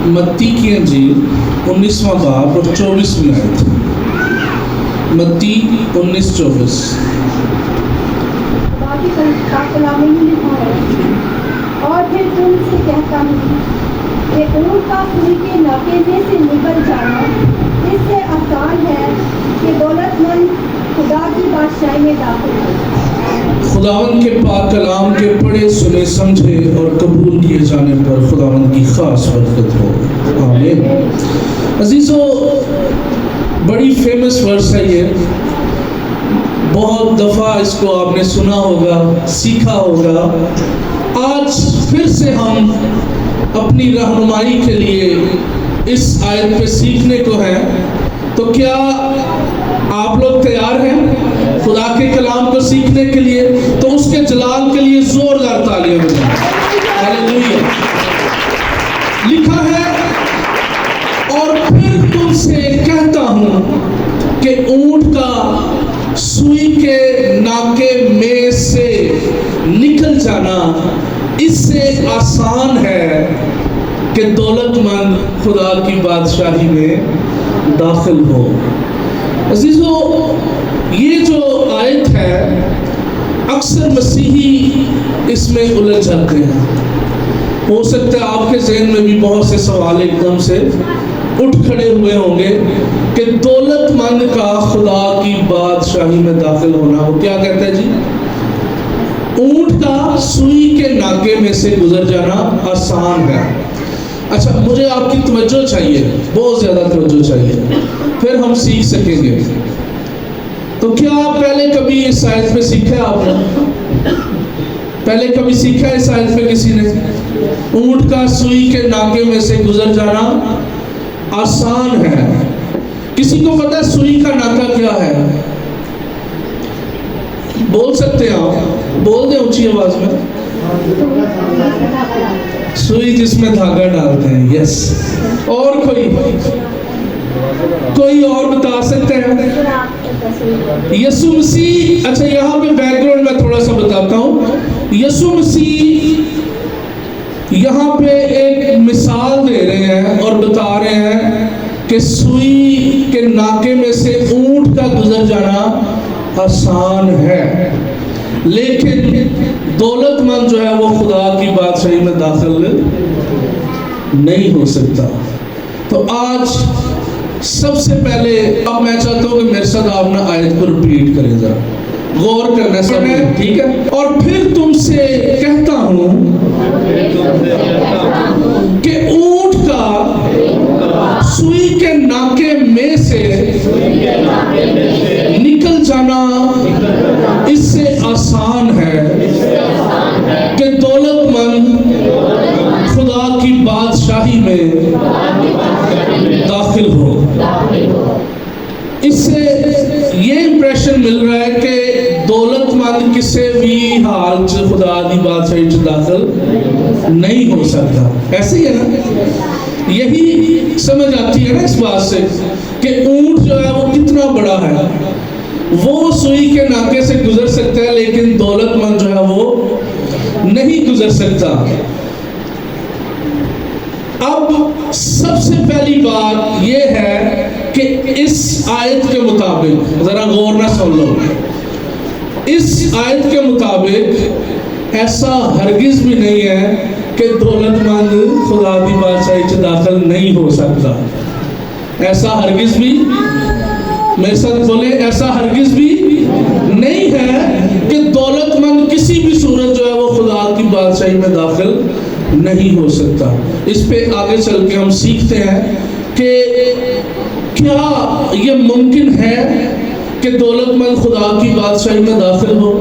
متی کی انجیل 19واں باب اور 24ویں آیت. متی 19:24. اور پھر تم سے کہتا ہوں کہ اونٹ کا سوئی کے ناکے میں سے نکل جانا اس سے آسان ہے کہ دولت مند خدا کی بادشاہی میں داخل ہو. خداوند کے پاک کلام کے پڑھے سنے سمجھے اور قبول کیے جانے پر خداوند کی خاص برکت ہو. آمین. عزیزو، بڑی فیمس ورس ہے یہ. بہت دفعہ اس کو آپ نے سنا ہوگا، سیکھا ہوگا. آج پھر سے ہم اپنی رہنمائی کے لیے اس آیت پہ سیکھنے کو ہیں. تو کیا آپ لوگ تیار ہیں خدا کے کلام کو سیکھنے کے لیے؟ تو اس کے جلال کے لیے زوردار تالیاں بجائیں. ہاللیلویا. لکھا ہے، اور پھر تم سے کہتا ہوں کہ اونٹ کا سوئی کے ناکے میں سے نکل جانا اس سے آسان ہے کہ دولت مند خدا کی بادشاہی میں داخل ہو. عزیزو، یہ جو آیت ہے اکثر مسیحی اس میں الجھ جاتے ہیں. ہو سکتا ہے آپ کے ذہن میں بھی بہت سے سوال ایک دم سے اٹھ کھڑے ہوئے ہوں گے کہ دولت مند کا خدا کی بادشاہی میں داخل ہونا، وہ کیا کہتا ہے جی؟ اونٹ کا سوئی کے ناکے میں سے گزر جانا آسان ہے. اچھا، مجھے آپ کی توجہ چاہیے، بہت زیادہ توجہ چاہیے، پھر ہم سیکھ سکیں گے. تو کیا پہلے کبھی اس آیت پہ سیکھا ہے آپ نے؟ پہلے کبھی سیکھا ہے اس آیت پہ کسی نے؟ اونٹ کا سوئی کے ناکے میں سے گزر جانا آسان ہے. کسی کو پتا ہے سوئی کا ناکا کیا ہے؟ بول سکتے ہیں آپ؟ بول دیں اونچی آواز میں. سوئی جس میں دھاگا ڈالتے ہیں. یس. اور کوئی اور بتا سکتے ہیں؟ یسوع مسیح. اچھا، یہاں پہ بیک گراؤنڈ میں تھوڑا سا بتاتا ہوں. یسوع مسیح یہاں پہ ایک مثال دے رہے ہیں اور بتا رہے ہیں کہ سوئی کے ناکے میں سے اونٹ کا گزر جانا آسان ہے، لیکن دولت مند جو ہے وہ خدا کی بادشاہی میں داخل نہیں ہو سکتا. تو آج سب سے پہلے اب میں چاہتا ہوں کہ میرے ساتھ آپ نے آیت کو ریپیٹ کریں، ذرا غور کرنا سب نے، ٹھیک ہے؟ اور پھر تم سے کہتا ہوں کہ اونٹ کا سوئی کے ناکے میں سے نکل جانا اس سے آسان ہے کہ دولت مند خدا کی بادشاہی میں داخل ہو. اس سے یہ امپریشن مل رہا ہے کہ دولت مند کسی بھی حال سے خدا کی بادشاہی سے داخل نہیں ہو سکتا. ایسے ہی ہے نا؟ یہی سمجھ آتی ہے نا اس بات سے کہ اونٹ جو ہے وہ کتنا بڑا ہے. وہ سوئی کے ناکے سے گزر سکتا ہے، لیکن دولت مند جو ہے وہ نہیں گزر سکتا. اب سب سے پہلی بات یہ ہے کہ اس آیت کے مطابق، ذرا غور نہ سن لو، اس آیت کے مطابق ایسا ہرگز بھی نہیں ہے کہ دولت مند خدا کی بادشاہی سے داخل نہیں ہو سکتا. ایسا ہرگز بھی، میرے ساتھ بولے، ایسا ہرگز بھی نہیں ہے کہ دولت مند کسی بھی صورت جو ہے وہ خدا کی بادشاہی میں داخل نہیں ہو سکتا. اس پہ آگے چل کے ہم سیکھتے ہیں کہ کیا یہ ممکن ہے کہ دولت مند خدا کی بادشاہی میں داخل ہو؟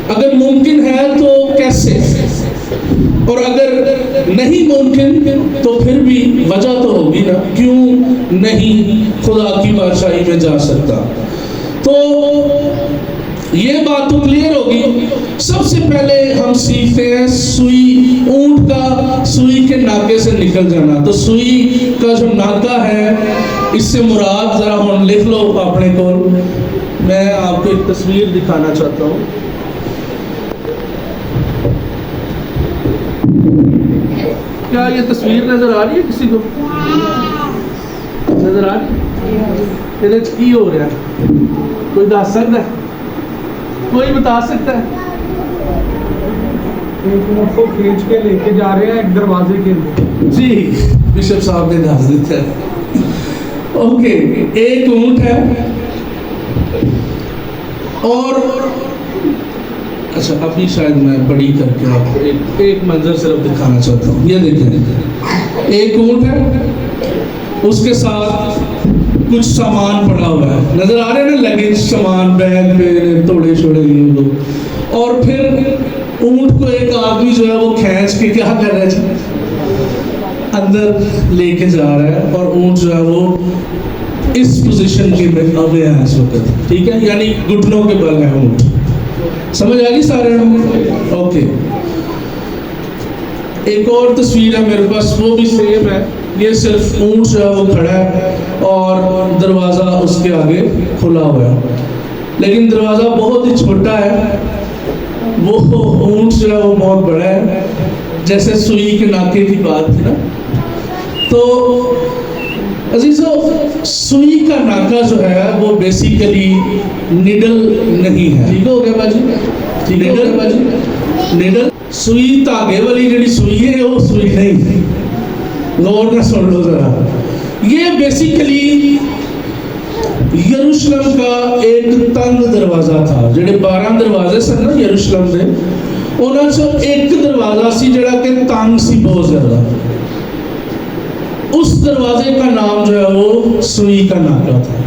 اگر ممکن ہے تو کیسے؟ اور اگر نہیں ممکن تو پھر بھی وجہ تو ہوگی نا، کیوں نہیں خدا کی بادشاہی میں جا سکتا. تو یہ بات تو کلیئر ہوگی. سب سے پہلے ہم سیکھتے ہیں سوئی، اونٹ کا سوئی کے ناکے سے نکل جانا. تو سوئی کا جو ناکا ہے اس سے مراد ذرا ہم لکھ لو اپنے کو. میں آپ کو ایک تصویر دکھانا چاہتا ہوں. کیا یہ تصویر نظر آ رہی ہے کسی کو؟ نظر آ رہی ہے؟ کی ہو رہا ہے؟ کوئی دس سکتا ہے؟ کوئی بتا سکتا ہے؟ ایک اونٹ کو کھینچ کے لے کے جا رہے ہیں ایک دروازے کے لیے. جی بشپ صاحب نے دس دیتا ہے. اوکے ایک اونٹ ہے اور اچھا ابھی شاید میں بڑی کر کے آپ کو ایک منظر صرف دکھانا چاہتا ہوں. یہ دیکھیں ایک اونٹ ہے, اس کے ساتھ کچھ سامان پڑا ہوا ہے, نظر آ رہے ہیں نا, لگیج سامان, بیگ میں توڑے چھوڑے یہ لوگ. اور پھر اونٹ کو ایک آدمی جو ہے وہ کھینچ کے کیا کر رہا ہے, اندر لے کے جا رہا ہے, اور اونٹ جو ہے وہ اس پوزیشن کی میں اب ہے اس وقت, ٹھیک ہے, یعنی گھٹنوں کے بل ہے اونٹ. سمجھ آ گئی سارے؟ اوکے. ایک اور تصویر ہے میرے پاس, وہ بھی سیم ہے. یہ صرف اونٹ جو ہے وہ کھڑا ہے اور دروازہ اس کے آگے کھلا ہوا ہے, لیکن دروازہ بہت ہی چھوٹا ہے. وہ اونٹ جو ہے وہ بہت بڑا ہے, جیسے سوئی کے ناکے کی بات تھی نا. تو عزیزو سوئی کا ناکا جو ہے وہ بیسیکلی نیڈل نہیں ہے. ٹھیک ہو گیا باجی؟ ٹھیک ہو گیا باجی؟ نیڈل سوئی تاگے والی جڑی سوئی ہے وہ سوئی نہیں. غور نہ سن لو ذرا. یہ بیسیکلی یروشلم کا ایک تنگ دروازہ تھا. جڑے 12 دروازے سن نا یروشلم دے, انہاں چوں ایک دروازہ سی جڑا کہ تنگ سی بہت زیادہ. اس دروازے کا نام جو ہے وہ سوئی کا ناکا تھا.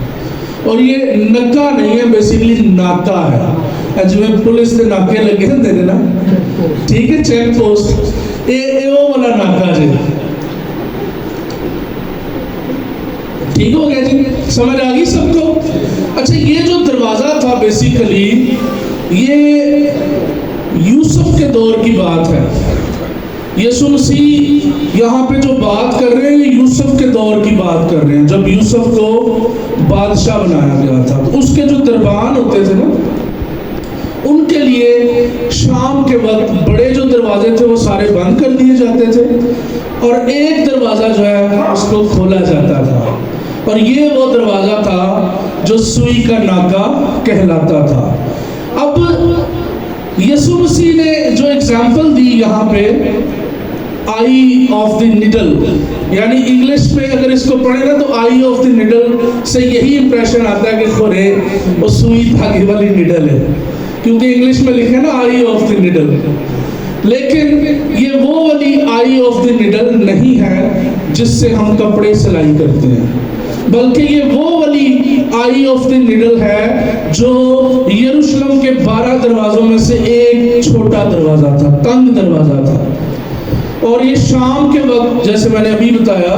اور یہ نکا نہیں ہے, بیسیکلی ناکا ہے. جو پولیس کے ناکے لگے ہوتے ہیں نا, ٹھیک ہے, چیک پوسٹ, یہ وہ والا ناکا جی. ٹھیک ہو گیا جی؟ سمجھ آ گئی سب کو؟ اچھا یہ جو دروازہ تھا بیسیکلی یہ یوسف کے دور کی بات ہے. یسوع مسیح یہاں پہ جو بات کر رہے ہیں یہ یوسف کے دور کی بات کر رہے ہیں, جب یوسف کو بادشاہ بنایا گیا تھا. تو اس کے جو دربان ہوتے تھے نا, ان کے لیے شام کے وقت بڑے جو دروازے تھے وہ سارے بند کر دیے جاتے تھے, اور ایک دروازہ جو ہے اس کو کھولا جاتا تھا, اور یہ وہ دروازہ تھا جو سوئی کا ناکا کہلاتا تھا. اب یسوع مسیح نے جو ایگزامپل دی یہاں پہ, آئی آف دی نیڈل, یعنی انگلش میں اگر اس کو پڑھیں نا تو آئی آف دی نیڈل سے یہی امپریشن آتا ہے کہ خورے وہ سوئی دھاگے والی نیڈل ہے, کیونکہ انگلش میں لکھے نا آئی آف دی نیڈل. لیکن یہ وہ والی آئی آف دی نیڈل نہیں ہے جس سے ہم کپڑے سلائی کرتے ہیں, بلکہ یہ وہ والی آئی آف دی نیڈل ہے جو یروشلم کے 12 دروازوں میں سے ایک چھوٹا دروازہ تھا, تنگ دروازہ تھا. اور یہ شام کے وقت جیسے میں نے ابھی بتایا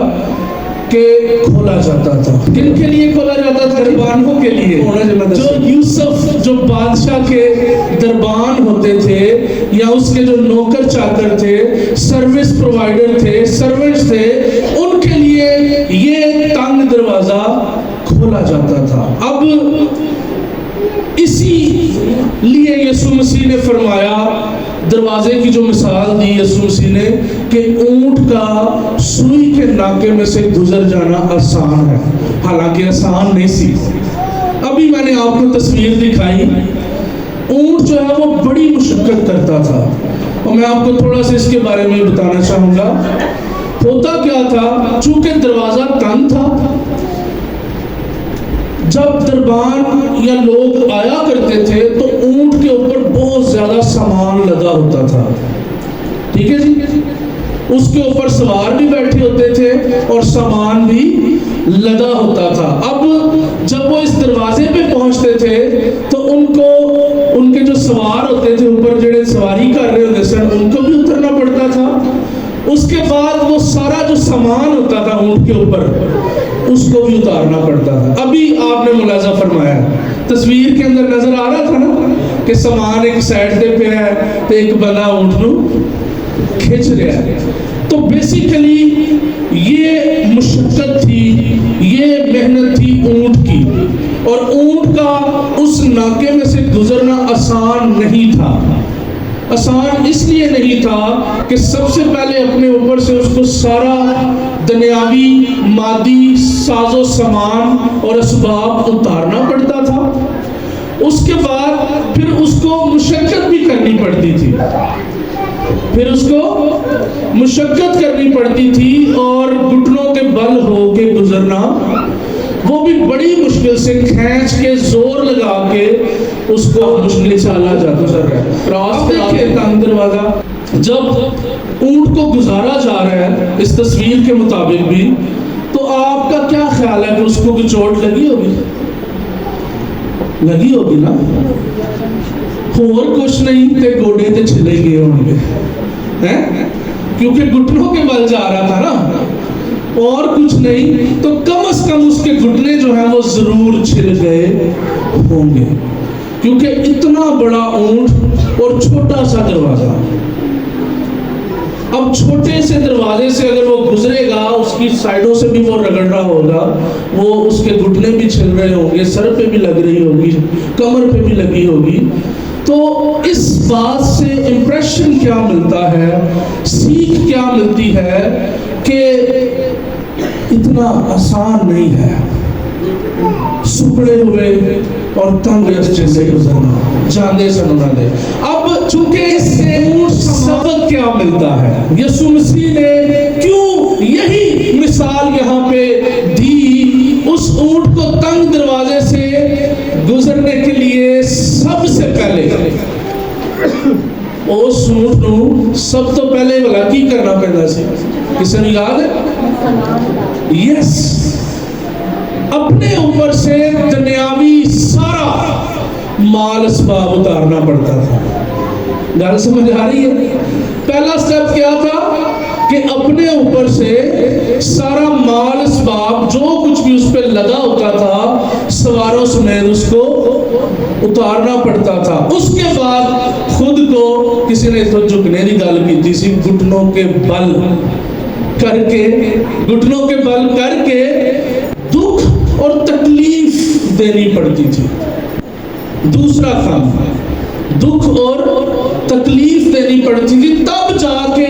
کہ کھولا جاتا تھا. کن کے لیے کھولا جاتا تھا؟ دربانوں کے لیے. جو یوسف جو بادشاہ کے دربان ہوتے تھے, یا اس کے جو نوکر چاکر تھے, سروس پرووائڈر تھے, سرونٹس تھے, ان کے لیے یہ تنگ دروازہ کھولا جاتا تھا. اب اسی لیے یسوع مسیح نے فرمایا, دروازے کی جو مثال دی یسوع مسیح نے, کہ اونٹ کا سوئی کے ناکے میں سے گزر جانا آسان ہے, حالانکہ آسان نہیں سی. ابھی میں نے آپ کو تصویر دکھائی, اونٹ جو ہے وہ بڑی مشقت کرتا تھا, اور میں آپ کو تھوڑا سا اس کے بارے میں بتانا چاہوں گا. ہوتا کیا تھا, چونکہ دروازہ تنگ تھا, جب دربان یا لوگ آیا کرتے تھے تو اونٹ کے اوپر بہت زیادہ سامان لدا ہوتا تھا. ٹھیک ہے جی, اس کے اوپر سوار بھی بیٹھے ہوتے تھے اور سامان بھی لدا ہوتا تھا. اب جب وہ اس دروازے پہ پہنچتے تھے تو ان کو ان کے جو سوار ہوتے تھے اوپر, جڑے سواری کر رہے ہوتے سن, ان کو بھی اترنا پڑتا تھا. اس کے بعد وہ سارا جو سامان ہوتا تھا اونٹ کے اوپر, اس کو بھی اتارنا پڑتا تھا. ابھی آپ نے ملاحظہ فرمایا, تصویر کے اندر نظر آ رہا تھا نا کہ سامان ایک سائڈ پہ ہے تو ایک بندہ اونٹ نو کھینچ رہا ہے. تو بیسیکلی یہ مشقت تھی, یہ محنت تھی اونٹ کی, اور اونٹ کا اس ناکے میں سے گزرنا آسان نہیں تھا. آسان اس لیے نہیں تھا کہ سب سے پہلے اپنے اوپر سے اس کو سارا دنیاوی مادی ساز و سامان اور اسباب اتارنا پڑتا تھا، اس کے بعد پھر اس کو مشقت بھی کرنی پڑتی تھی، پھر اس کو مشقت کرنی پڑتی تھی اور گھٹنوں کے بل ہو کے گزرنا، وہ بھی بڑی مشکل سے کھینچ کے زور لگا کے اس کو مشکل چالا جاتا ہے۔ کراس پہ آگے تنگ دروازہ جب اونٹ کو گزارا جا رہا ہے اس تصویر کے مطابق بھی، تو آپ کا کیا خیال ہے کہ اس کو کوئی چوٹ لگی ہوگی؟ لگی ہوگی نا، اور کچھ نہیں تے گوڑے تے چھلے گئے ہوں گے، کیونکہ گھٹنوں کے بل جا رہا تھا نا، اور کچھ نہیں تو کم از کم اس کے گھٹنے جو ہیں وہ ضرور چھل گئے ہوں گے، کیونکہ اتنا بڑا اونٹ اور چھوٹا سا دروازہ۔ اب چھوٹے سے دروازے سے اگر وہ گزرے گا، اس کی سائڈوں سے بھی وہ رگڑ رہا ہوگا، وہ اس کے گھٹنے بھی چھل رہے ہوں گے، سر پہ بھی لگ رہی ہوگی، کمر پہ بھی لگی ہوگی۔ تو اس بات سے امپریشن کیا ملتا ہے، سیکھ کیا ملتی ہے کہ اتنا آسان نہیں ہے سکڑے ہوئے اور تنگ راستے سے گزرنا، جاندے سننا دے۔ اب چونکہ اس سے سبق کیا ملتا ہے، یسوع مسیح نے کیوں یہی مثال یہاں پہ دی، اس اونٹ کو تنگ دروازے سے گزرنے کے لیے سب سے پہلے اس اونٹ نو سب تو پہلے بلا کی کرنا پڑتا سی، کسی نے یاد ہے؟ یس، اپنے اوپر سے دنیاوی سارا مال اسباب اتارنا پڑتا تھا۔ گل سمجھ آ رہی ہے؟ پہلا سٹیپ کیا تھا کہ اپنے اوپر سے سارا مال اسباب جو کچھ بھی اس پہ لگا ہوتا تھا سواروں سمیت اس کو اتارنا پڑتا تھا۔ اس کے بعد خود کو کسی نے تو جھکنے کی گل کی سی، گھٹنوں کے بل کر کے، گھٹنوں کے بل کر کے دکھ اور تکلیف دینی پڑتی تھی۔ دوسرا کام دکھ اور تکلیف دینی پڑتی تھی، تب جا کے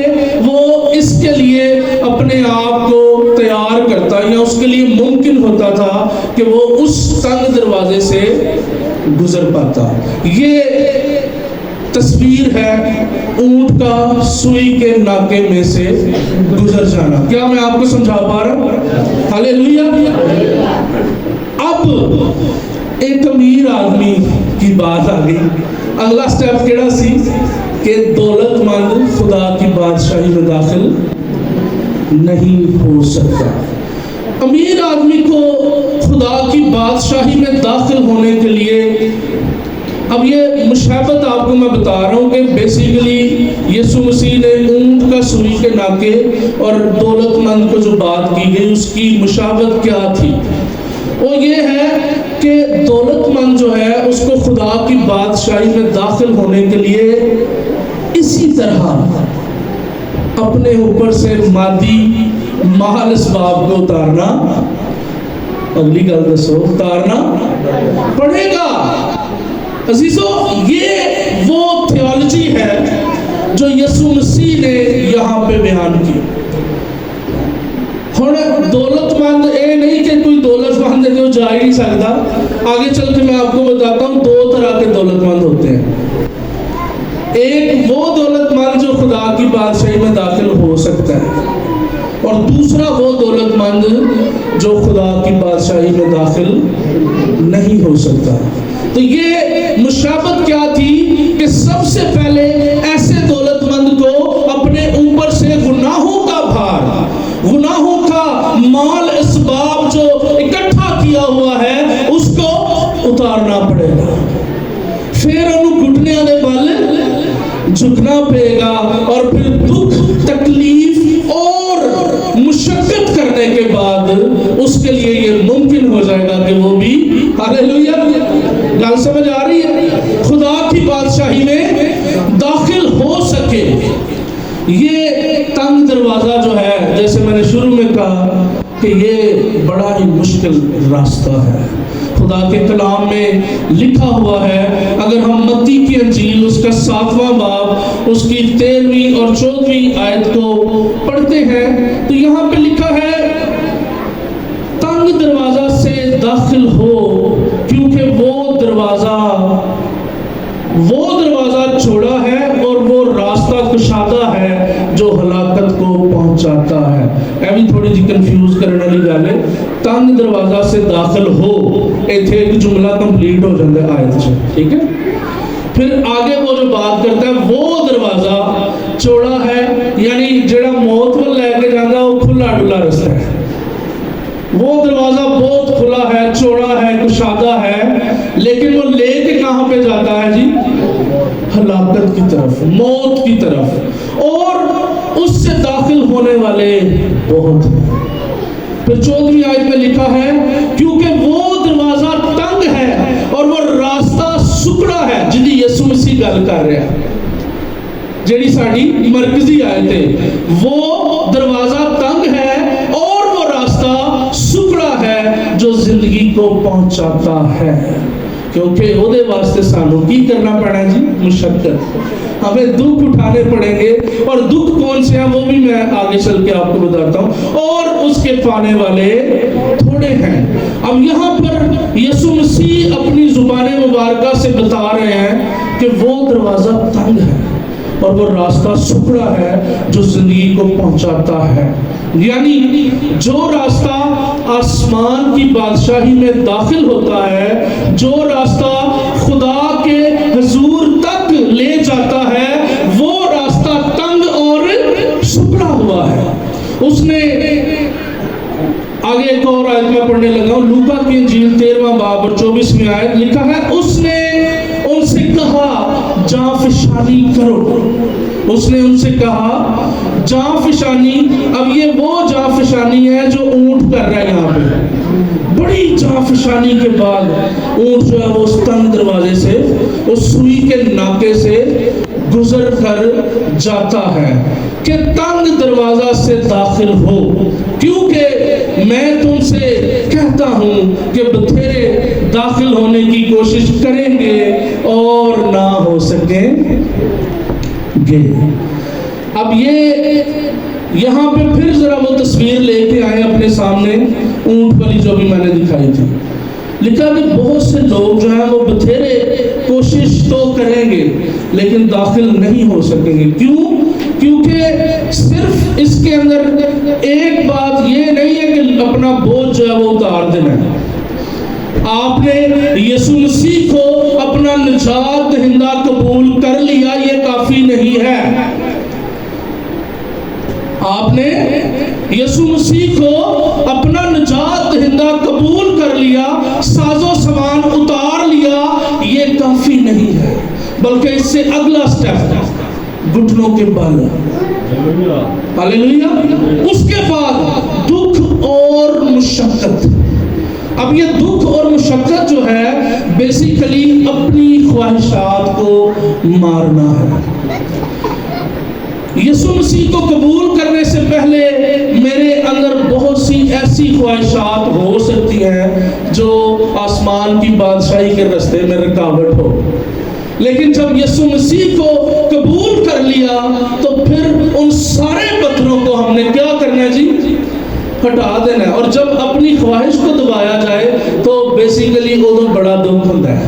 وہ اس کے لیے اپنے آپ کو تیار کرتا یا اس کے لیے ممکن ہوتا تھا کہ وہ اس تنگ دروازے سے گزر پاتا۔ یہ تصویر ہے اونٹ کا سوئی کے ناکے میں سے گزر جانا۔ کیا میں آپ کو سمجھا پا رہا ہوں؟ ہاللیلویا۔ اب ایک امیر آدمی کی بات آ گئی۔ اگلا سٹیپ کیڑا سی کہ دولت مند خدا کی بادشاہی میں داخل نہیں ہو سکتا۔ امیر آدمی کو خدا کی بادشاہی میں داخل ہونے کے لیے، اب یہ مشابہت آپ کو میں بتا رہا ہوں کہ بیسیکلی یسوع مسیح نے اونٹ کا سوئی کے ناکے اور دولت مند کو جو بات کی گئی اس کی مشابہت کیا تھی؟ وہ یہ ہے کہ دولت مند جو ہے اس کو خدا کی بادشاہی میں داخل ہونے کے لیے اسی طرح اپنے اوپر سے مادی مال اسباب کو اتارنا، اگلی گل دسو، اتارنا پڑے گا۔ عزیزو، یہ وہ تھیولوجی ہے جو یسوع مسیح نے یہاں پہ بیان کی۔ دولت مند اے نہیں کہ کوئی دولت مند ہے جو جا ہی نہیں سکتا۔ آگے چل کے میں آپ کو بتاتا ہوں دو طرح کے دولت مند ہوتے ہیں۔ ایک وہ دولت مند جو خدا کی بادشاہی میں داخل ہو سکتا ہے، اور دوسرا وہ دولت مند جو خدا کی بادشاہی میں داخل نہیں ہو سکتا۔ تو یہ مشابہت کیا تھی کہ سب سے پہلے ایسے دولت مند کو اپنے اوپر سے گناہوں کا بھار، گناہوں کا مال اسباب جو اکٹھا کیا ہوا ہے اس کو اتارنا پڑے گا، پھر انہوں گھٹنے دے بل جھکنا پڑے گا، اور پھر دکھ، تکلیف اور مشقت کرنے کے بعد اس کے لیے یہ ممکن ہو جائے گا کہ وہ بھی ہاللیلویا۔ گل سمجھ آ رہی ہے؟ خدا کی بادشاہی میں داخل ہو سکے۔ یہ تنگ دروازہ جو ہے، جیسے میں نے شروع میں کہا کہ یہ بڑا ہی مشکل راستہ ہے۔ خدا کے کلام میں لکھا ہوا ہے، اگر ہم متی کی انجیل اس کا 7واں باب اس کی 13ویں اور 14ویں آیت کو پڑھتے ہیں تو یہاں پہ لکھا ہے تنگ دروازہ سے داخل ہو، کیونکہ وہ دروازہ چوڑا ہے اور وہ راستہ کشادہ ہے جو ہلاکت کو پہنچاتا ہے۔ اے بھی تھوڑی جی کنفیوز کرنے والی گل ہے، تنگ دروازہ سے داخل ہو ایتھے ایک جملہ کمپلیٹ ہو جاتا ہے آیت سے، ٹھیک ہے؟ پھر آگے وہ جو بات کرتا ہے وہ دروازہ چوڑا ہے، یعنی جڑا موت ول لے کے جانا وہ کھلا ڈلا رستہ ہے۔ وہ دروازہ بہت کھلا ہے، چوڑا ہے، کشادہ ہے، لیکن وہ لے کے کہاں پہ جاتا ہے جی؟ ہلاکت کی طرف، موت کی طرف، اور اس سے داخل ہونے والے بہت ہیں۔ پھر 14ویں آیت میں لکھا ہے کیونکہ وہ دروازہ تنگ ہے اور وہ راستہ سکڑا ہے، جدی یسوع مسیح گل کر رہا ہے، جیڑی ساڑی مرکزی آیت ہے، وہ دروازہ تنگ ہے اور وہ راستہ سکڑا ہے جو زندگی کو پہنچاتا ہے۔ کیونکہ وہ دے واسطے سانو کی کرنا پڑا جی؟ مشقت، ہمیں دکھ اٹھانے پڑیں گے، اور دکھ کون سے ہیں وہ بھی میں آگے چل کے آپ کو بتاتا ہوں، اور اس کے پانے والے تھوڑے ہیں۔ اب یہاں پر یسوع مسیح اپنی زبان مبارکہ سے بتا رہے ہیں کہ وہ دروازہ تنگ ہے اور وہ راستہ سکڑا ہے جو زندگی کو پہنچاتا ہے، یعنی جو راستہ آسمان کی بادشاہی میں داخل ہوتا ہے، جو راستہ خدا کے حضور تک لے جاتا ہے، وہ راستہ تنگ اور سکڑا ہوا ہے۔ اس نے آگے ایک اور آیت میں پڑھنے لگا ہوں، لوکا کی انجیل 13واں باب اور 24ویں آیت لکھا ہے، اس نے ان سے کہا جانفشانی کرو۔ اس نے ان سے کہا جانفشانی، اب یہ وہ جانفشانی ہے جو اونٹ کر رہا ہے یہاں پہ۔ بڑی جانفشانی کے بعد اونٹ جو ہے وہ اس تنگ دروازے سے، اس سوئی کے ناکے سے گزر کر جاتا ہے کہ تنگ دروازہ سے داخل ہو، کیونکہ میں تم سے کہتا ہوں کہ بتھیرے داخل ہونے کی کوشش کریں گے اور نہ ہو سکیں گے۔ اب یہ یہاں پہ پھر ذرا وہ تصویر لے کے آئے اپنے سامنے، اونٹ والی جو بھی میں نے دکھائی تھی، لکھا کہ بہت سے لوگ جو ہیں وہ بتھیرے کوشش تو کریں گے لیکن داخل نہیں ہو سکیں گے۔ کیوں؟ کیونکہ صرف اس کے اندر ایک بات یہ نہیں ہے کہ اپنا بوجھ جو ہے وہ اتار دینا ہے۔ آپ نے یسوع مسیح کو اپنا نجات دہندہ قبول کر لیا، یہ کافی نہیں ہے۔ آپ نے یسوع مسیح کو اپنا نجات دہندہ قبول کر لیا، ساز و سامان اتار لیا، یہ کافی نہیں ہے، بلکہ اس سے اگلا سٹیپ گھٹنوں کے بل، ہاللیلویا، اس کے بعد دکھ اور مشقت۔ اب یہ دکھ اور مشقت جو ہے بیسیکلی اپنی خواہشات کو مارنا ہے۔ یسوع مسیح کو قبول کرنے سے پہلے میرے اندر بہت سی ایسی خواہشات ہو سکتی ہیں جو آسمان کی بادشاہی کے راستے میں رکاوٹ ہو، لیکن جب یسوع مسیح کو قبول کر لیا تو پھر ان سارے پتھروں کو ہم نے کیا کرنا ہے جی؟ ہٹا دینا ہے۔ اور جب اپنی خواہش کو دبایا جائے تو بیسیکلی وہ بڑا دکھ ہوتا ہے،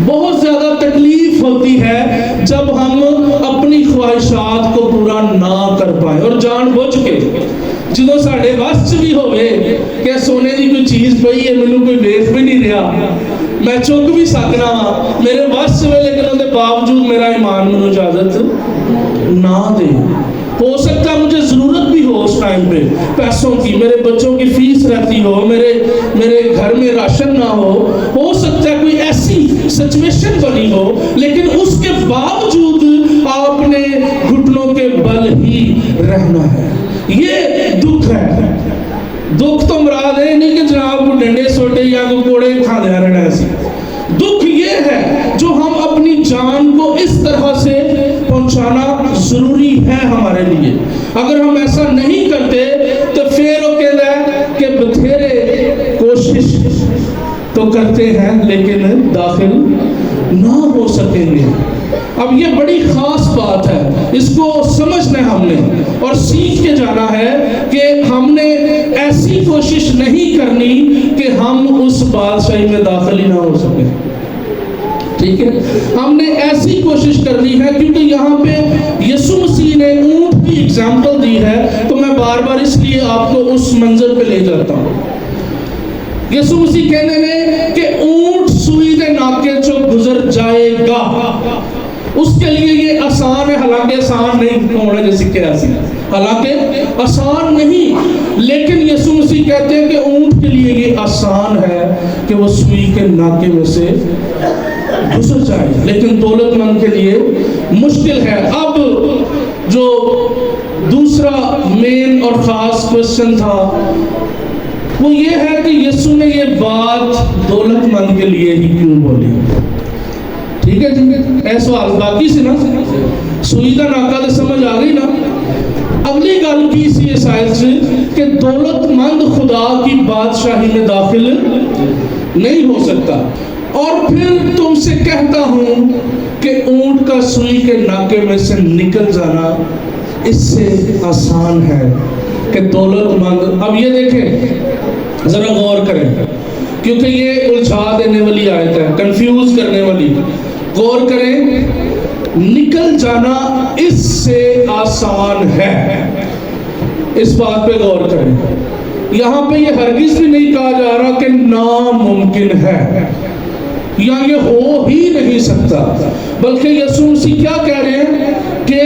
بہت زیادہ تکلیف ہوتی ہے جب ہم اپنی خواہشات کو پورا نہ کر پائیں، اور جان بوجھ کے جدوں ساڈے وس بھی ہوئے کہ سونے دی کوئی چیز پئی ہے، مینوں کوئی ویکھ بھی نہیں رہا، میں چک بھی سکنا ہاں، میرے وس میں، لیکن ان کے باوجود میرا ایمان مینوں اجازت نہ دے۔ ہو سکتا ہے مجھے ضرورت بھی ہو اس ٹائم پہ پیسوں کی، میرے بچوں کی فیس رہتی ہو، میرے گھر میں راشن نہ ہو سکتا ہے کوئی ایسی سچویشن بنی ہو، لیکن اس کے باوجود آپ نے گھٹنوں کے بل ہی رہنا ہے۔ یہ دکھ ہے۔ دکھ تو مراد ہے نہیں کہ جناب کو ڈنڈے سوٹے یا کو کوڑے کھا دیا رہنا ایسی۔ دکھ یہ ہے جو ہم اپنی جان کو اس طرح سے پہنچانا ضروری ہے ہمارے لیے۔ اگر ہم ایسا نہیں کرتے تو پھر وہ کہتا ہے تو کرتے ہیں لیکن داخل نہ ہو سکیں گے۔ اب یہ بڑی خاص بات ہے، اس کو سمجھنا ہے ہم نے اور سیکھ کے جانا ہے کہ ہم نے ایسی کوشش نہیں کرنی کہ ہم اس بادشاہی میں داخل ہی نہ ہو سکیں، ٹھیک ہے؟ ہم نے ایسی کوشش کرنی ہے، کیونکہ یہاں پہ یسوع مسیح نے اونٹ کی اگزامپل دی ہے، تو میں بار بار اس لیے آپ کو اس منظر پہ لے جاتا ہوں۔ یسوع مسیح کہنے نے کہ اونٹ سوئی دے ناکے چو گزر جائے گا، اس کے لیے یہ آسان ہے، حالانکہ آسان نہیں ہونا جیسے کیا سی، حالانکہ آسان نہیں، لیکن یسوع مسیح کہتے ہیں کہ اونٹ کے لیے یہ آسان ہے کہ وہ سوئی کے ناکے میں سے گزر جائے، لیکن دولت مند کے لیے مشکل ہے۔ اب جو دوسرا مین اور خاص کوشچن تھا وہ یہ ہے کہ یسوع نے یہ بات دولت مند کے لیے ہی کیوں بولی؟ ٹھیک ہے جی، ایسا سوال باقی سے نا سوئی دا ناکا تو سمجھ آ گئی نا۔ اگلی گل کی سی اس آیت سے کہ دولت مند خدا کی بادشاہی میں داخل نہیں ہو سکتا، اور پھر تم سے کہتا ہوں کہ اونٹ کا سوئی کے ناکے میں سے نکل جانا اس سے آسان ہے کہ دولت مند۔ اب یہ دیکھیں، ذرا غور کریں، کیونکہ یہ الجھا دینے والی آیت ہے، کنفیوز کرنے والی۔ غور کریں، نکل جانا اس سے آسان ہے، اس بات پہ غور کریں۔ یہاں پہ یہ ہرگز بھی نہیں کہا جا رہا کہ ناممکن ہے یا یہ ہو ہی نہیں سکتا، بلکہ یسوع مسیح کیا کہہ رہے ہیں کہ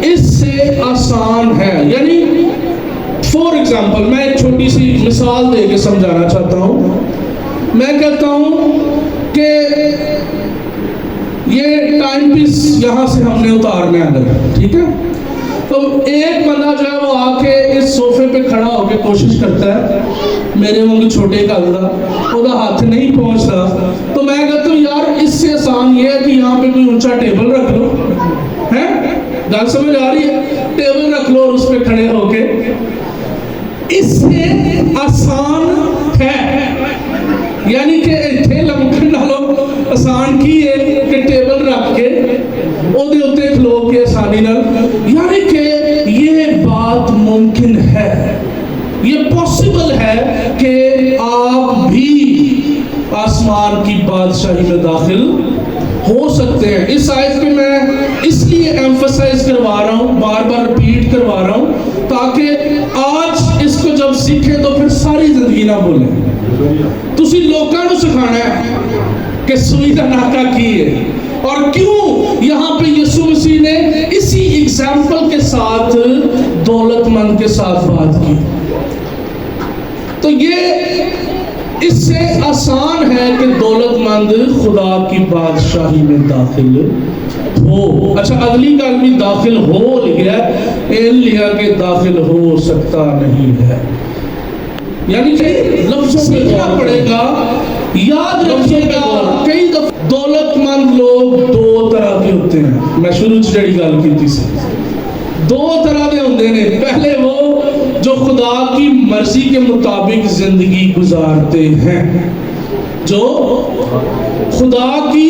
اس سے آسان ہے۔ یعنی فور ایگزامپل، میں ایک چھوٹی سی مثال دے کے سمجھانا چاہتا ہوں۔ میں کہتا ہوں کہ یہ ٹائم پیس یہاں سے ہم نے اتارنے اندر، ٹھیک ہے؟ تو ایک بندہ جو ہے وہ آ کے اس صوفے پہ کھڑا ہو کے کوشش کرتا ہے، میرے وانگو چھوٹے کل دا وہ ہاتھ نہیں پہنچتا، تو میں کہتا ہوں یار اس سے آسان یہ ہے کہ یہاں پہ کوئی اونچا ٹیبل رکھ لو، ہے گل سمجھ آ رہی ہے؟ ٹیبل رکھ لو اور اس پہ کھڑے ہو کے، اس سے آسان ہے۔ یعنی کہ اتنے لمکن نالوں آسان کی ہے کہ ٹیبل رکھ کے او دے اتے کھلو کے آسانی نال، یعنی کہ یہ بات ممکن ہے، یہ پاسبل ہے کہ آپ بھی آسمان کی بادشاہی میں داخل ہو سکتے ہیں۔ اس آیت پہ میں اس لیے ایمفسائز کروا رہا ہوں، بار بار ریپیٹ کروا رہا ہوں، تاکہ آج اس کو جب سیکھیں تو پھر ساری زندگی نہ بولیں۔ تسی لوکاں نو سکھانا ہے کہ سوئی دا ناکا کی ہے، اور کیوں یہاں پہ یسوع مسیح نے اسی ایگزامپل کے ساتھ دولت مند کے ساتھ بات کی۔ تو یہ اس سے آسان ہے کہ دولت مند خدا کی بادشاہی میں داخل ہو۔ اچھا، اگلی گل بھی داخل ہو لکھا ہے، این لیا کہ داخل ہو سکتا نہیں ہے، یعنی کہ لفظوں میں کیا پڑے گا، یاد رکھیے گا کئی دفعہ دولت مند لوگ دو طرح کے ہوتے ہیں۔ میں شروع سے جڑی گل کی تھی، دو طرح کے ہوتے ہیں۔ پہلے وہ جو خدا کی مرضی کے مطابق زندگی گزارتے ہیں، جو خدا کی،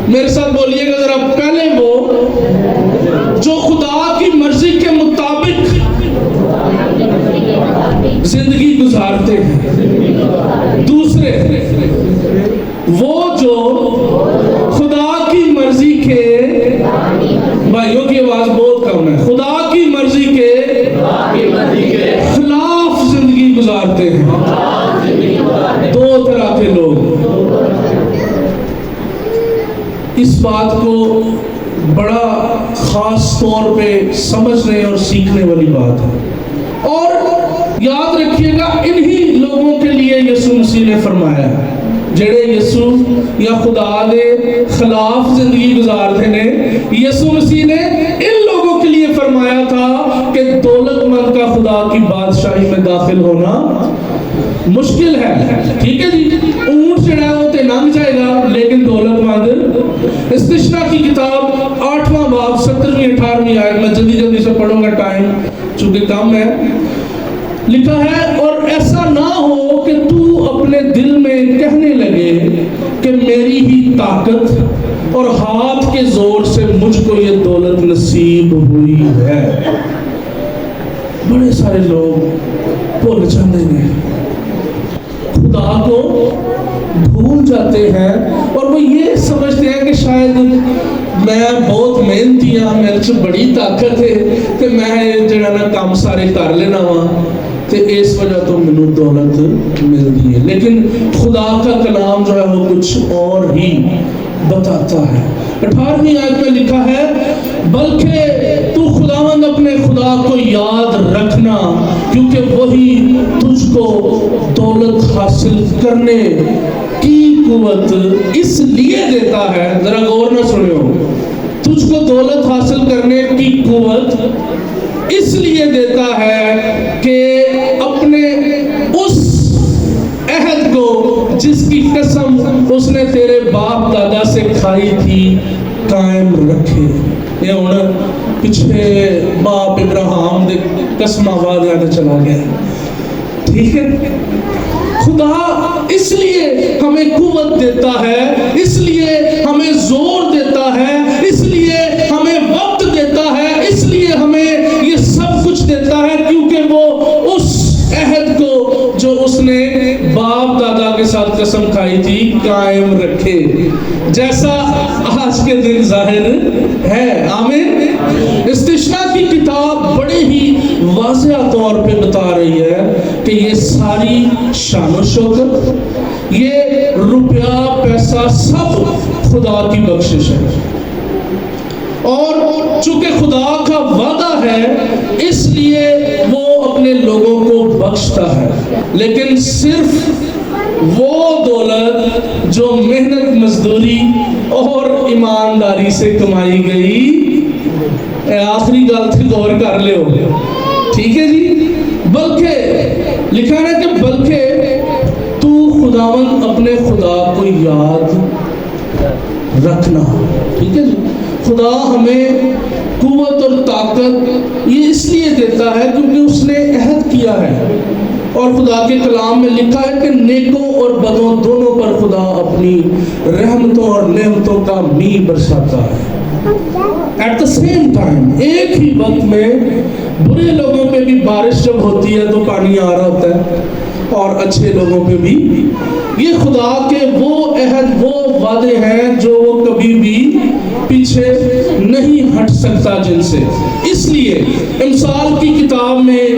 میرے ساتھ بولیے گا ذرا، پہلے وہ جو خدا کی مرضی کے مطابق زندگی گزارتے ہیں، دوسرے وہ جو خدا کی مرضی کے، بھائیوں کی آواز بہت کم ہے، خدا کی مرضی کے خلاف زندگی گزارتے ہیں۔ دو طرح کے لوگ، اس بات کو بڑا خاص طور پہ سمجھنے اور سیکھنے والی بات ہے، اور یاد رکھیے گا انہی لوگوں کے لیے یسوع مسیح نے فرمایا ہے جڑے یسوع یا خدا دے خلاف زندگی گزارتے نے۔ یسوع مسیح نے ان لوگوں کے لیے فرمایا تھا کہ دولت مند کا خدا کی بادشاہی میں داخل ہونا مشکل ہے، ٹھیک ہے جی؟ اونٹ چڑھا ہے وہ تے لنگ جائے گا، لیکن دولت مند۔ استثنا کی کتاب 8واں باب 17ویں 18ویں آیت، میں جلدی سے پڑھوں گا، ٹائم چونکہ کم ہے۔ لکھا ہے اور ایسا نہ ہو کہ تو اپنے دل میں کہنے لگے کہ میری ہی طاقت اور ہاتھ کے زور سے مجھ کو یہ دولت نصیب ہوئی ہے۔ بڑے سارے لوگ بھول جاتے ہیں، خدا کو بھول جاتے ہیں، اور وہ یہ سمجھتے ہیں کہ شاید میں بہت محنتی ہاں، میرے سے بڑی طاقت ہے کہ میں جڑا نا کام سارے کر لینا وا تے اس وجہ تو مینوں دولت ملتی ہے۔ لیکن خدا کا کلام جو ہے وہ کچھ اور ہی بتاتا ہے۔ 18ویں آیت میں لکھا ہے بلکہ تو خداوند اپنے خدا کو یاد رکھنا کیونکہ وہی تجھ کو دولت حاصل کرنے کی قوت اس لیے دیتا ہے، ذرا غور نہ سنو، تجھ کو دولت حاصل کرنے کی قوت اس لیے دیتا ہے کہ اپنے اس عہد کو جس کی قسم اس نے تیرے باپ دادا سے کھائی تھی قائم رکھے۔ یہ ہن پچھے باپ ابراہیم دے قسم وعدے تے چلا گیا، ٹھیک ہے۔ خدا اس لیے ہمیں قوت دیتا ہے، اس لیے ہمیں زور دیتا ہے، اس لیے ہمیں وقت دیتا ہے، اس لیے ہمیں یہ سب کچھ دیتا ہے کیونکہ وہ اس عہد کو جو اس نے باپ دادا کے ساتھ قسم کھائی تھی قائم رکھے، جیسا آج کے دن ظاہر ہے۔ آمین۔ استثناء کی کتاب بڑے ہی واضح طور پہ بتا رہی ہے کہ یہ ساری شان و شوکت، یہ روپیہ پیسہ سب خدا کی بخشش ہے، اور چونکہ خدا کا وعدہ ہے اس لیے وہ اپنے لوگوں کو بخشتا ہے، لیکن صرف وہ دولت جو محنت مزدوری اور ایمانداری سے کمائی گئی، آخری گل تھی غور کر لے ہو، ٹھیک ہے جی۔ بلکہ لکھا ہے کہ بلکہ تو خداوند اپنے خدا کو یاد رکھنا، ٹھیک ہے جی۔ خدا ہمیں قوت اور طاقت یہ اس لیے دیتا ہے کیونکہ اس نے عہد کیا ہے، اور خدا کے کلام میں لکھا ہے کہ نیکوں اور بدوں دونوں پر خدا اپنی رحمتوں اور نعمتوں کا می برساتا ہے۔ ایٹ دا سیم ٹائم، ایک ہی وقت میں برے لوگوں پہ بھی بارش جب ہوتی ہے تو پانی آ رہا ہوتا ہے، اور اچھے لوگوں پہ بھی۔ یہ خدا کے وہ عہد، وہ وعدے ہیں جو وہ کبھی بھی پیچھے نہیں ہٹ سکتا جن سے۔ اس لیے امثال کی کتاب میں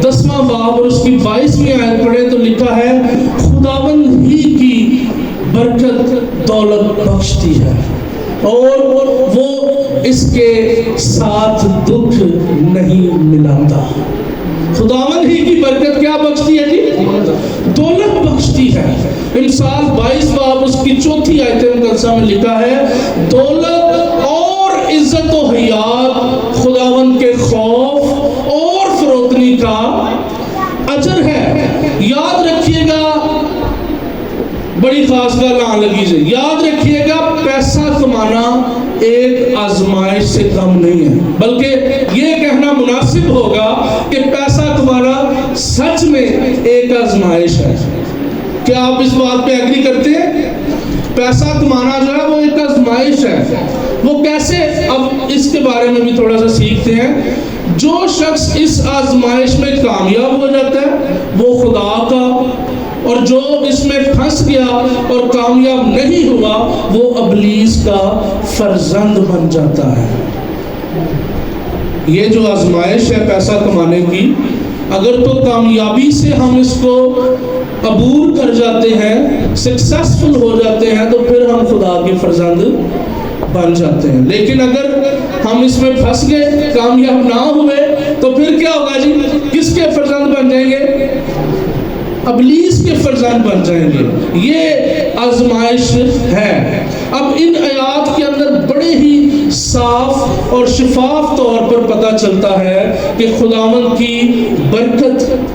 10واں باب اور اس کی 22ویں آیت پڑھیں تو لکھا ہے خداوند ہی کی برکت دولت بخشتی ہے، اور وہ اس کے ساتھ دکھ نہیں ملاتا۔ خداوند ہی کی برکت کیا بخشتی ہے جی؟ دولت بخشتی ہے۔ امثال 22 باب اس کی 4 آیت مقدسہ میں لکھا ہے دولت اور عزت و حیات خداوند کے خوف اور فروتنی کا اجر ہے۔ یاد رکھیے گا، بڑی خاص گل آن لگی سے، یاد رکھیے گا پیسہ کمانا ایک آزمائش سے کم نہیں ہے، بلکہ یہ کہنا مناسب ہوگا کہ پیسہ کمانا سچ میں ایک آزمائش ہے۔ کیا آپ اس بات پہ ایگری کرتے ہیں؟ پیسہ کمانا جو ہے وہ ایک آزمائش ہے۔ وہ کیسے؟ اب اس کے بارے میں بھی تھوڑا سا سیکھتے ہیں۔ جو شخص اس آزمائش میں کامیاب ہو جاتا ہے وہ خدا کا، اور جو اس میں پھنس گیا اور کامیاب نہیں ہوا وہ ابلیس کا فرزند بن جاتا ہے۔ یہ جو آزمائش ہے پیسہ کمانے کی، اگر تو کامیابی سے ہم اس کو عبور کر جاتے ہیں، سکسیسفل ہو جاتے ہیں، تو پھر ہم خدا کے فرزند بن جاتے ہیں۔ لیکن اگر ہم اس میں پھنس گئے، کامیاب نہ ہوئے، تو پھر کیا ہوگا جی؟ کس کے فرزند بن جائیں گے؟ ابلیس کے فرزند بن جائیں گے۔ یہ آزمائش ہے۔ اب ان آیات کے اندر بڑے ہی صاف اور شفاف طور پر پتہ چلتا ہے کہ خداوند کی برکت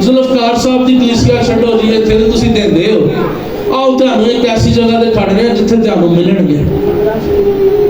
ਜ਼ੁਲਫਕਾਰ ਸਾਹਿਬ ਦੀ ਕਲੀਸਿਆ ਛੱਡੋ ਜੀ, ਇੱਥੇ ਤੇ ਤੁਸੀਂ ਦਿੰਦੇ ਹੋ, ਆਓ ਤੁਹਾਨੂੰ ਇੱਕ ਐਸੀ ਜਗ੍ਹਾ ਤੇ ਖੜਨੇ ਆ ਜਿੱਥੇ ਤੁਹਾਨੂੰ ਮਿਲਣਗੇ।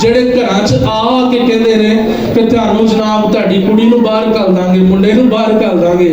ਜਿਹੜੇ ਘਰਾਂ 'ਚ ਆ ਕੇ ਕਹਿੰਦੇ ਨੇ ਕਿ ਤੁਹਾਨੂੰ ਜਨਾਬ ਤੁਹਾਡੀ ਕੁੜੀ ਨੂੰ ਬਾਹਰ ਕੱਢ ਦਾਂਗੇ, ਮੁੰਡੇ ਨੂੰ ਬਾਹਰ ਕੱਢ ਦਾਂਗੇ,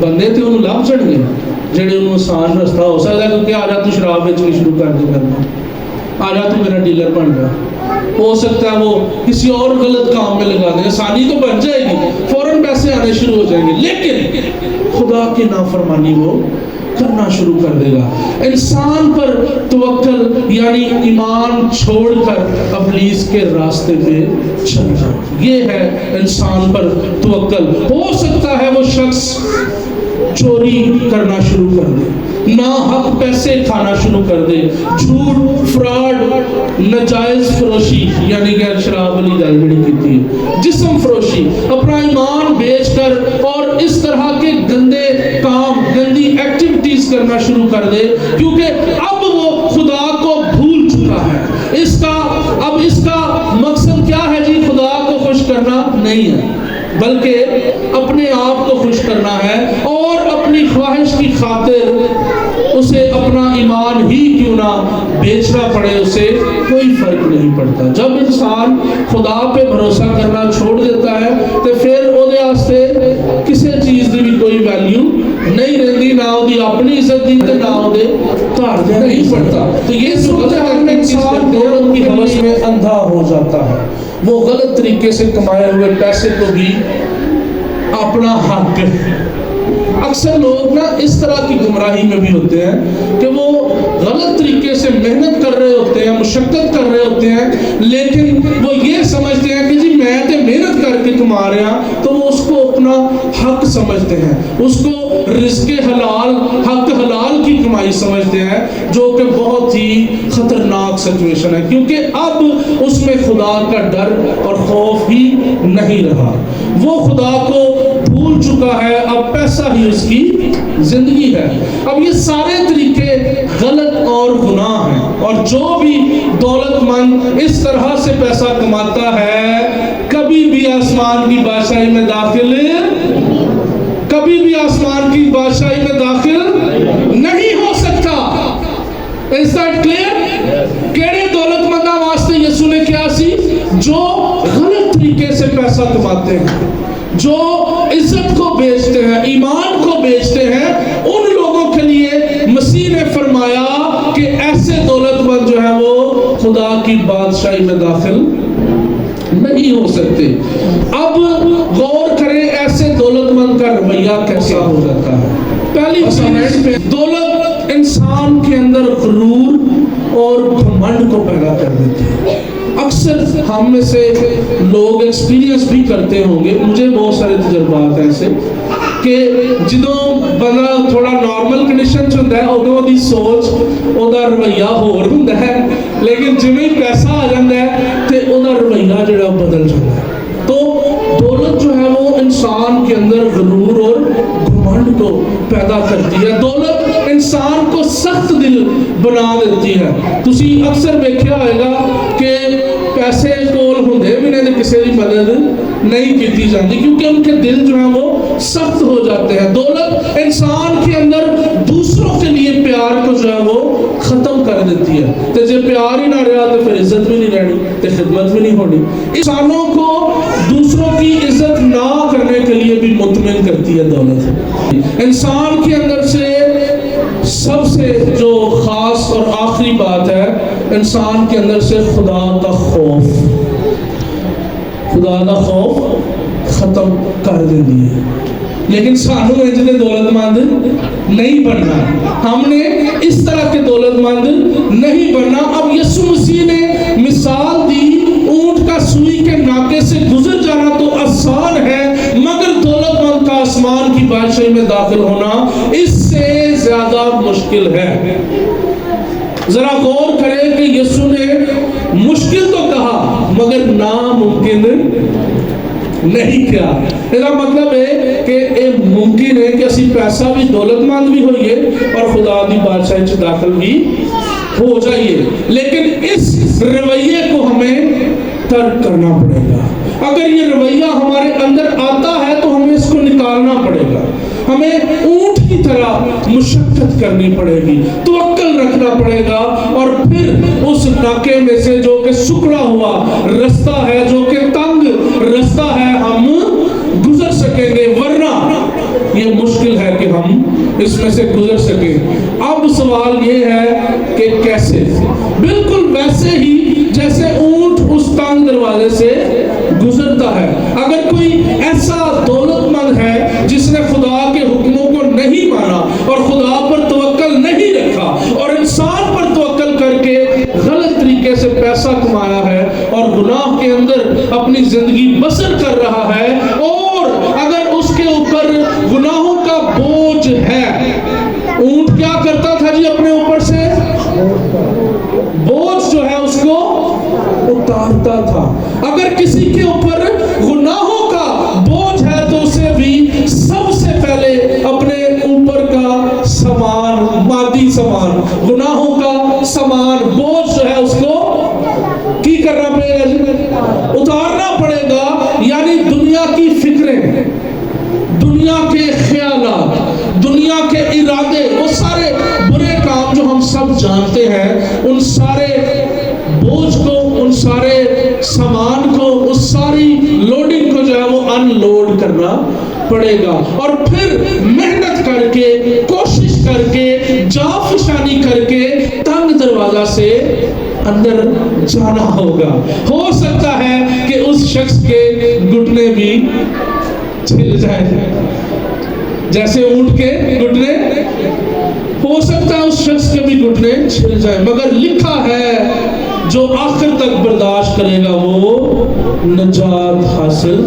بندے تے انہوں لب چڑھ گئے جڑے انہوں آسان رستہ ہو سکتا ہے کیونکہ آ جا تو شراب بیچنی شروع کر دے کرنا، آ جا تو میرا ڈیلر بن جا، ہو سکتا ہے وہ کسی اور غلط کام میں لگا دیں، آسانی تو بن جائے گی، فوراً پیسے آنے شروع ہو جائیں گے، لیکن خدا کی نافرمانی وہ کرنا شروع کر دے گا۔ انسان پر توکل یعنی ایمان چھوڑ کر ابلیس کے راستے پہ چلنا، یہ ہے انسان پر توکل۔ ہو سکتا ہے وہ شخص چوری کرنا شروع کر دے، ناحق پیسے کھانا شروع کر دے، جھوٹ، فراڈ، ناجائز فروشی یعنی کہ شراب والی گل بڑی کیتی ہے، جسم فروشی، اپنا ایمان بیچ کر اور اس طرح کے گندے کام، گندی ایکٹیویٹیز کرنا شروع کر دے، کیونکہ اب وہ خدا کو بھول چکا ہے۔ اب اس کا مقصد کیا ہے جی؟ خدا کو خوش کرنا نہیں ہے، بلکہ اپنے آپ کو خوش کرنا ہے، اور اپنی خواہش کی خاطر اسے اپنا ایمان ہی کیوں نہ بیچنا پڑے، اسے کوئی فرق نہیں پڑتا۔ جب انسان خدا پہ بھروسہ کرنا چھوڑ دیتا ہے تو پھر وہ کسی چیز کی بھی کوئی ویلیو نہیں رہتی، نہ وہ اپنی عزت دی نہ وہ گھر دے نہیں پڑتا۔ تو یہ سوچ ہے کہ انسان دولت کی ہوش میں اندھا ہو جاتا ہے، وہ غلط طریقے سے کمائے ہوئے پیسے کو بھی اپنا حق۔ اکثر لوگ نا اس طرح کی گمراہی میں بھی ہوتے ہیں کہ وہ غلط طریقے سے محنت کر رہے ہوتے ہیں، مشقت کر رہے ہوتے ہیں، لیکن وہ یہ سمجھتے ہیں کہ جی میں تو محنت کر کے کما رہے ہیں، تو وہ اس کو اپنا حق سمجھتے ہیں، اس کو رزق حلال، حق حلال کی کمائی سمجھتے ہیں، جو کہ بہت ہی خطرناک سچویشن ہے، کیونکہ اب اس میں خدا کا ڈر اور خوف ہی نہیں رہا، وہ خدا کو بھول چکا ہے، اب پیسہ ہی اس کی زندگی ہے۔ اب یہ سارے طریقے غلط اور گناہ ہیں، اور جو بھی دولت مند اس طرح سے پیسہ کماتا ہے کبھی بھی آسمان کی بادشاہی میں داخل نہیں ہو سکتا۔ Is that clear؟ کیڑے دولت منداں واسطے یسوع نے کیا سی؟ جو غلط طریقے سے پیسہ کماتے ہیں، جو عزت کو بیچتے ہیں، ایمان کو بیچتے ہیں، ان لوگوں کے لیے مسیح نے فرمایا کہ ایسے دولت مند جو ہے وہ خدا کی بادشاہی میں داخل نہیں ہو سکتے۔ اب غور کریں ایسے دولت مند کا رویہ کیسا ہو جاتا ہے۔ پہلی چیز، دولت انسان کے اندر غرور اور گھمنڈ کو پیدا کر دیتی ہے۔ اکثر ہم میں سے لوگ ایکسپیرینس بھی کرتے ہوں گے، مجھے بہت سارے تجربات ہیں ایسے کہ جدوں بندہ تھوڑا نارمل کنڈیشن ہوتا ہے ادوں دی سوچ اودا رویہ ہور ہوندا ہے، لیکن جویں پیسہ آ جاتا ہے تے اودا رویہ جڑا بدل جاتا ہے۔ تو دولت جو ہے وہ انسان کے اندر غرور اور گھمنڈ کو پیدا کرتی ہے۔ دولت انسان کو سخت دل بنا دیتی ہے۔ تسی اکثر دیکھا ہوئے گا کہ پیسے کول ہوندے بھی نہیں کسی کی مدد نہیں کی جاتی، کیونکہ ان کے دل جو ہے وہ سخت ہو جاتے ہیں۔ دولت انسان کے اندر دوسروں کے لیے پیار کو جو ہے وہ ختم کر دیتی ہے، تو جب پیار ہی نہ رہا تو پھر عزت بھی نہیں رہنی، تو خدمت بھی نہیں ہونی۔ انسانوں کو دوسروں کی عزت نہ کرنے کے لیے بھی مطمئن کرتی ہے دولت۔ انسان کے اندر سے سب سے جو خاص اور آخری بات ہے، انسان کے اندر سے خدا کا خوف ختم کر دیتی ہے۔ لیکن سانو انجنے دولت مند نہیں بننا، ہم نے اس طرح کے دولت مند نہیں بننا۔ اب یسوع مسیح نے مثال دی، اونٹ کا سوئی کے ناکے سے گزر جانا تو آسان ہے، مگر دولت مند کا آسمان کی بادشاہی میں داخل ہونا اس سے زیادہ مشکل ہے۔ ذرا غور کریں کہ یسوع نے مشکل تو کہا مگر ناممکن نہیں کیا۔ اس کا مطلب ہے کہ یہ ممکن ہے کہ اسی پیسہ بھی دولت مند بھی ہوئیے اور خدا دی بادشاہی سے داخل بھی ہو جائیے، لیکن اس رویے کو ہمیں ترک کرنا پڑے گا۔ اگر یہ رویہ ہمارے اندر آتا ہے تو ہمیں اس کو نکالنا پڑے گا، ہمیں اونٹ کی طرح مشقت کرنی پڑے گی، توکل رکھنا پڑے گا، اور پھر اس ناکے میں سے جو کہ سکڑا ہوا رستہ ہے، جو کہ تنگ رستہ ہے، ہم گزر سکیں گے، ورنہ یہ مشکل ہے کہ ہم اس میں سے گزر سکیں۔ اب سوال یہ ہے کہ کیسے؟ بالکل ویسے ہی جیسے اونٹ اس تنگ دروازے سے گزرتا ہے۔ اگر کوئی ایسا دولت مند ہے جس نے خدا کے حکموں کو نہیں مانا اور خدا پر توکل نہیں رکھا اور انسان پر توکل کر کے غلط طریقے سے پیسہ کمایا ہے اور گناہ کے اندر اپنی زندگی بسر کر رہا ہے، اور اگر اس کے اوپر گناہوں کا بوجھ ہے، اونٹ کیا کرتا تھا جی؟ اپنے اوپر سے بوجھ جو ہے اس کو اتارتا تھا۔ اگر کسی کے اوپر گناہوں کا بوجھ ہے تو اسے بھی سب سے پہلے اپنے اوپر کا سامان، مادی سامان، گناہوں کا سامان، بوجھ جو ہے اس کو کی کرنا پڑے گا، اتارنا پڑے گا۔ یعنی دنیا کی فکریں، دنیا کے خیالات، دنیا کے ارادے، وہ سارے برے کام جو ہم سب جانتے ہیں، ان سارے بوجھ کو، ان سارے سامان کو، اس ساری لوڈنگ کو جو ہے وہ ان لوڈ کرنا پڑے گا، اور پھر محنت کر کے، کوشش کر کے، جافشانی کر کے تنگ دروازہ سے اندر جانا ہوگا۔ ہو سکتا ہے کہ اس شخص کے گھٹنے بھی چھل جائے، جیسے اونٹ کے گھٹنے، ہو سکتا ہے اس شخص کے بھی گھٹنے چھل جائے، مگر لکھا ہے جو آخر تک برداشت کرے گا وہ نجات حاصل۔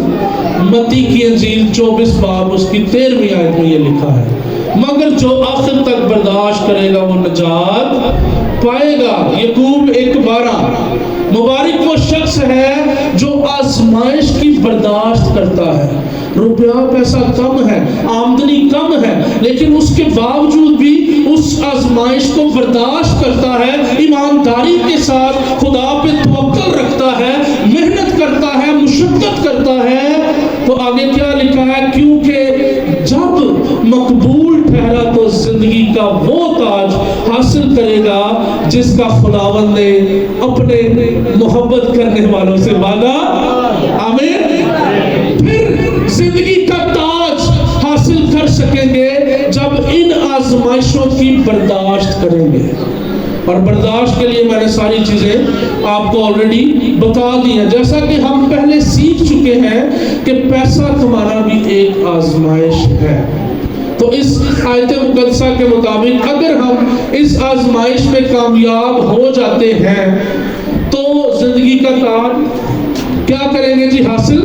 متی کی انجیل 24 باب اس کی 13ویں آیت میں یہ لکھا ہے، مگر جو آخر تک برداشت کرے گا وہ نجات پائے گا۔ یعقوب 1:12، مبارک وہ شخص ہے جو آزمائش کی برداشت کرتا ہے۔ روپیہ پیسہ کم ہے، آمدنی کم ہے، لیکن اس کے باوجود بھی اس آزمائش کو برداشت کرتا ہے، ایمانداری کے ساتھ خدا پہ توکل رکھتا ہے، محنت کرتا ہے، مشقت کرتا ہے۔ تو آگے کیا لکھا ہے؟ کیونکہ جب مقبول ٹھہرا تو زندگی کا وہ تاج حاصل کرے گا جس کا خداوند نے اپنے محبت کرنے والوں سے مانگا۔ آمین۔ پھر زندگی کا تاج حاصل کر سکیں گے جب ان آزمائشوں کی برداشت کریں گے، اور برداشت کے لیے میں نے ساری چیزیں آپ کو آلریڈی بتا دی ہیں، جیسا کہ ہم پہلے سیکھ چکے ہیں کہ پیسہ کمانا بھی ایک آزمائش ہے۔ تو اس آیت مقدسہ کے مطابق اگر ہم اس آزمائش میں کامیاب ہو جاتے ہیں تو زندگی کا تاج کیا کریں گے جی؟ حاصل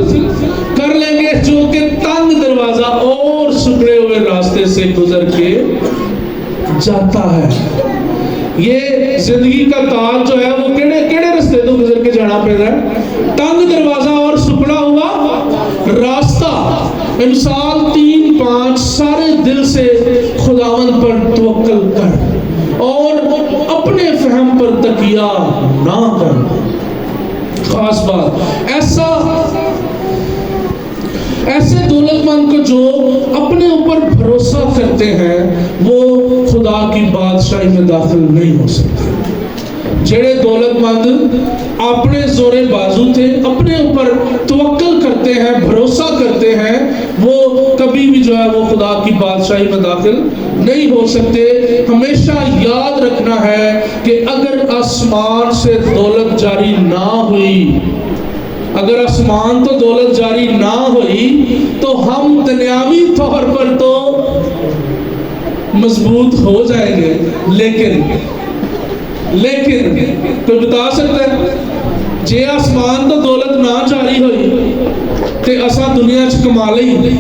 کر لیں گے، جو کہ تنگ دروازہ اور سکڑے ہوئے راستے سے گزر کے جاتا ہے۔ یہ زندگی کا تاج جو ہے وہ کیڑے راستے تو گزر کے جانا پڑ رہا ہے؟ تنگ دروازہ اور سکڑا ہوا راستہ۔ مثال 3:5، سارے دل سے خداوند پر توکل کر اور اپنے فہم پر تکیہ نہ کر۔ خاص بات، ایسے دولت مند کو جو اپنے اوپر بھروسہ کرتے ہیں وہ خدا کی بادشاہی میں داخل نہیں ہو سکتے۔ جڑے دولت مند اپنے زور بازو تھے، اپنے اوپر توکل کرتے ہیں، بھروسہ کرتے ہیں، وہ کبھی بھی جو ہے وہ خدا کی بادشاہی میں داخل نہیں ہو سکتے۔ ہمیشہ یاد رکھنا ہے کہ اگر آسمان سے دولت جاری نہ ہوئی، اگر آسمان تو دولت جاری نہ ہوئی تو ہم دنیاوی طور پر تو مضبوط ہو جائیں گے، لیکن کوئی بتا سکتا ہے جے آسمان تو دولت نہ جاری ہوئی تے اساں دنیا چ کما لئی،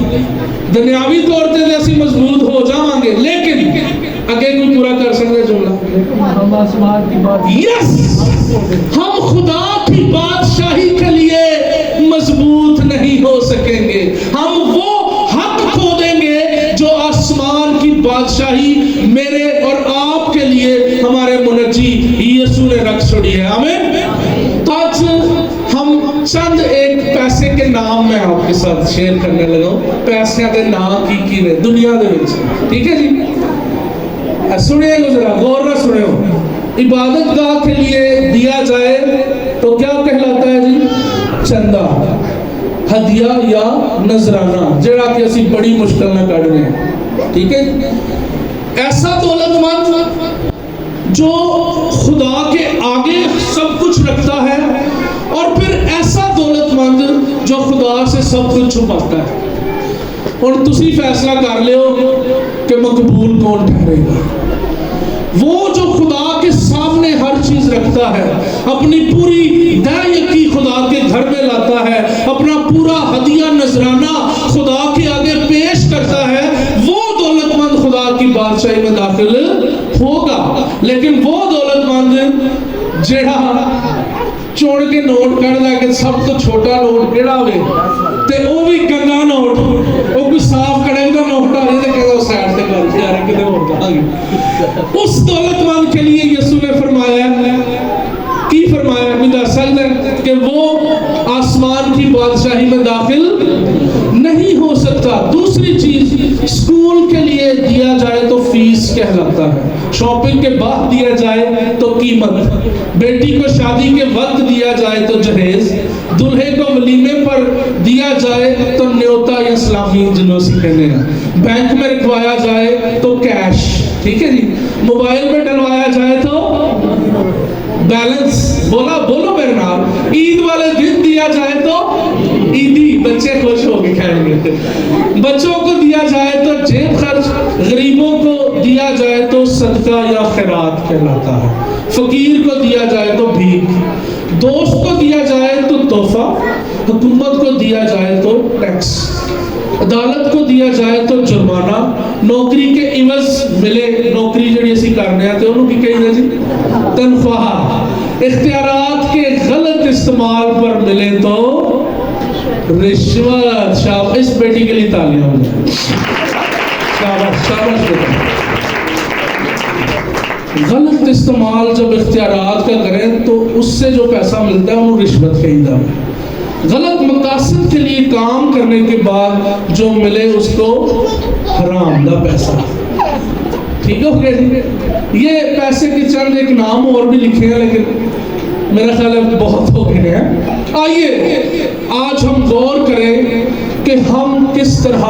دنیاوی طور تے اسی مضبوط ہو جاواں گے، لیکن اگے کوئی پورا کر سکتا جملہ؟ ہم آسمان کی بات، یس، ہم خدا کی بادشاہی کے لیے مضبوط نہیں ہو سکیں گے۔ ہم وہ حق کھو دیں گے جو آسمان کی بادشاہی میرے اور آپ کے لیے ہمارے منجی یسوع نے رکھ چھوڑی ہے۔ آمین۔ آج ہم چند ایک پیسے کے نام میں آپ کے ساتھ شیئر کرنے لگا ہوں۔ پیسے کے نام کی نے دنیا دے وچ، ٹھیک ہے جی؟ سنیے گا ذرا، غور نہ سنے ہو۔ عبادت گاہ کے لیے دیا جائے تو کیا کہلاتا ہے جی؟ چندہ۔ ہدیہ یا نذرانہ جڑا کہ اسی بڑی مشکل نہ کر رہے ہیں. ٹھیک ہے. ایسا دولت مند جو خدا کے آگے سب کچھ رکھتا ہے, اور پھر ایسا دولت مند جو خدا سے سب کچھ چھپاتا ہے. اور تسی فیصلہ کر لے ہو کہ مقبول کون ٹھہرے گا. وہ جو خدا کے سامنے ہر چیز رکھتا ہے, اپنی پوری دائیکی خدا کے گھر میں لاتا ہے, اپنا پورا ہدیہ نذرانہ خدا کے آگے پیش کرتا ہے, وہ دولت مند خدا کی بادشاہی میں داخل ہوگا. لیکن وہ دولت مند جڑا چوڑ کے نوٹ کر لے کہ سب تو چھوٹا نوٹ کیڑا ہوئے تے وہ بھی گندا نوٹ, وہ کوئی صاف کرے گا نوٹ آ رہے کہ وہ سائڈ سے کر کے آ رہے کدھر ہوتا آگے. اس دولت مند کے لیے یسوع نے فرمایا کی فرمایا کوئی دس سکتا ہے کہ وہ آسمان کی بادشاہی میں داخل نہیں ہو سکتا. دوسری چیز, اسکول کے لیے دیا جائے تو فیس کہلاتا ہے, شاپنگ کے بعد دیا جائے تو قیمت, بیٹی کو شادی کے وقت دیا جائے تو جہیز, دلہے کو ولیمے پر دیا جائے تو نیوتا یا اسلامی جنوسی کہنے ہیں, بینک میں رکھوایا جائے تو کیش. ٹھیک ہے جی. موبائل میں ڈلوایا جائے تو بیلنس. بولو میرے نام. عید والے دن دیا جائے تو عیدی, بچے خوش ہو کے کھائیں گے. بچوں کو دیا جائے تو جیب خرچ, غریبوں کو دیا جائے تو صدقہ یا خیرات کہلاتا ہے, فقیر کو دیا جائے تو بھیک, دوست کو دیا جائے تو تحفہ, حکومت کو دیا جائے تو ٹیکس, عدالت کو دیا جائے تو جرمانہ, نوکری کے عوض ملے, نوکری جڑی اسی کرنے آتے انہوں کی کہیں جی تنخواہ, اختیارات کے غلط استعمال پر ملے تو رشوت. شاباش, اس بیٹی کے لیے تالیاں ہو جائیں. شاباش شاباش بیٹا. غلط استعمال جب اختیارات کا کریں تو اس سے جو پیسہ ملتا ہے وہ رشوت کہیں دا. غلط مقاصد کے لیے کام کرنے کے بعد جو ملے اس کو حرام دا پیسہ. ٹھیک ہے. یہ پیسے کے چند ایک نام اور بھی لکھے ہیں لیکن میرا خیال ہے بہت ہو گئے ہیں. آئیے آج ہم غور کریں کہ ہم کس طرح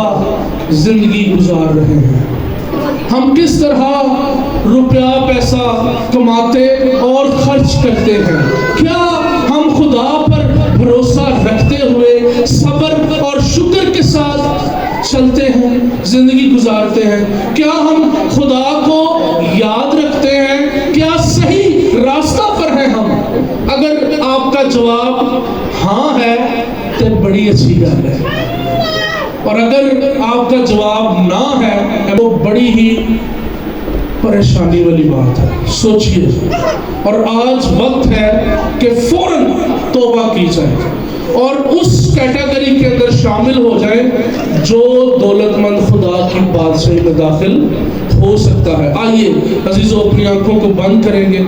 زندگی گزار رہے ہیں, ہم کس طرح روپیہ پیسہ کماتے اور خرچ کرتے ہیں. کیا ہم خدا پر بھروسہ رکھتے ہوئے صبر اور شکر کے ساتھ چلتے ہیں, زندگی گزارتے ہیں؟ کیا ہم خدا کو یاد رکھتے ہیں؟ کیا صحیح راستہ پر ہیں ہم؟ اگر آپ کا جواب ہاں ہے تو بڑی اچھی گل ہے, اور اگر آپ کا جواب نہ ہے وہ بڑی ہی پریشانی والی بات ہے. سوچئے, اور آج وقت ہے کہ فوراً توبہ کی جائے اور اس کیٹیگری کے اندر شامل ہو جائیں جو دولت مند خدا کی بادشاہی میں داخل ہو سکتا ہے. آئیے عزیزو اپنی آنکھوں کو بند کریں گے.